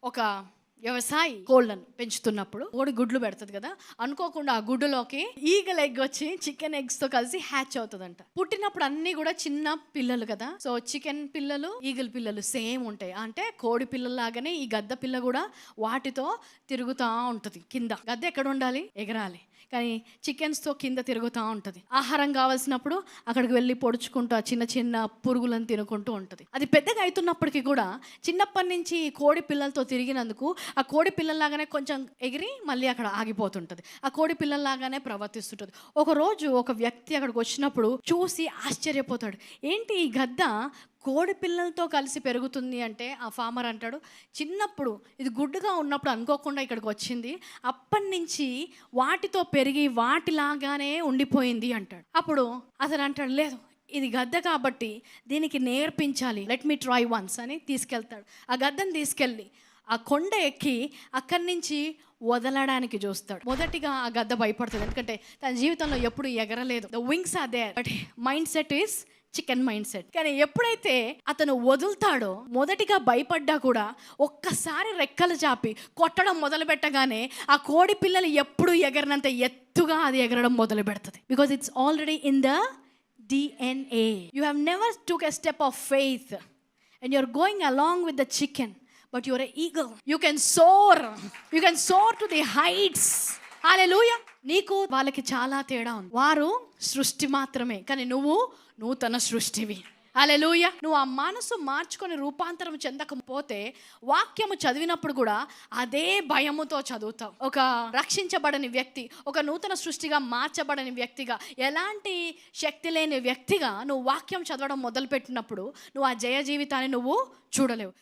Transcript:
ఒక వ్యవసాయి కోళ్ళను పెంచుతున్నప్పుడు కోడి గుడ్లు పెడుతుంది కదా, అనుకోకుండా ఆ గుడ్డులోకి ఈగల్ ఎగ్ వచ్చి చికెన్ ఎగ్స్ తో కలిసి హ్యాచ్ అవుతుందంట. పుట్టినప్పుడు అన్ని కూడా చిన్న పిల్లలు కదా, సో చికెన్ పిల్లలు ఈగల్ పిల్లలు సేమ్ ఉంటాయి. అంటే కోడి పిల్లల్లాగానే ఈ గద్ద పిల్ల కూడా వాటితో తిరుగుతూ ఉంటుంది. కింద గద్ద ఎక్కడ ఉండాలి, ఎగరాలి, కానీ చికెన్స్తో కింద తిరుగుతూ ఉంటుంది. ఆహారం కావాల్సినప్పుడు అక్కడికి వెళ్ళి పొడుచుకుంటూ ఆ చిన్న చిన్న పురుగులను తినుకుంటూ ఉంటుంది. అది పెద్దగా అవుతున్నప్పటికీ కూడా చిన్నప్పటి నుంచి ఈ కోడి పిల్లలతో తిరిగినందుకు ఆ కోడి పిల్లల్లాగానే కొంచెం ఎగిరి మళ్ళీ అక్కడ ఆగిపోతుంటుంది. ఆ కోడి పిల్లల్లాగానే ప్రవర్తిస్తుంటుంది. ఒకరోజు ఒక వ్యక్తి అక్కడికి వచ్చినప్పుడు చూసి ఆశ్చర్యపోతాడు. ఏంటి ఈ గద్ద కోడి పిల్లలతో కలిసి పెరుగుతుంది అంటే, ఆ ఫార్మర్ అంటాడు, చిన్నప్పుడు ఇది గుడ్డుగా ఉన్నప్పుడు అనుకోకుండా ఇక్కడికి వచ్చింది, అప్పటి నుంచి వాటితో పెరిగి వాటిలాగానే ఉండిపోయింది అంటాడు. అప్పుడు అతను అంటాడు, లేదు ఇది గద్ద కాబట్టి దీనికి నేర్పించాలి, లెట్ మీ ట్రై వన్స్ అని తీసుకెళ్తాడు. ఆ గద్దను తీసుకెళ్ళి ఆ కొండ ఎక్కి అక్కడి నుంచి వదలడానికి చూస్తాడు. మొదటిగా ఆ గద్ద భయపడుతుంది, ఎందుకంటే తన జీవితంలో ఎప్పుడు ఎగరలేదు. The wings are there but mindset is chicken mindset. కానీ ఎప్పుడైతే అతను వదులుతాడో, మొదటిగా భయపడ్డా కూడా ఒక్కసారి రెక్కలు చాపి కొట్టడం మొదలు పెట్టగానే ఆ కోడి పిల్లలు ఎప్పుడు ఎగరనంత ఎత్తుగా అది ఎగరడం మొదలు పెడుతుంది. Because it's already in the DNA. You have never took a step of faith and you're going along with the chicken, but you're an eagle. You can soar. You can soar to the heights. హల్లెలూయా. నీకు వాళ్ళకి చాలా తేడా ఉంది. వారు సృష్టి మాత్రమే, కానీ నువ్వు నూతన సృష్టివి. హల్లెలూయా. నువ్వు ఆ మనసు మార్చుకొని రూపాంతరం చెందకపోతే వాక్యము చదివినప్పుడు కూడా అదే భయముతో చదువుతావు. ఒక రక్షించబడని వ్యక్తి, ఒక నూతన సృష్టిగా మార్చబడని వ్యక్తిగా, ఎలాంటి శక్తి లేని వ్యక్తిగా నువ్వు వాక్యం చదవడం మొదలుపెట్టినప్పుడు నువ్వు ఆ జయ జీవితాన్ని నువ్వు చూడలేవు.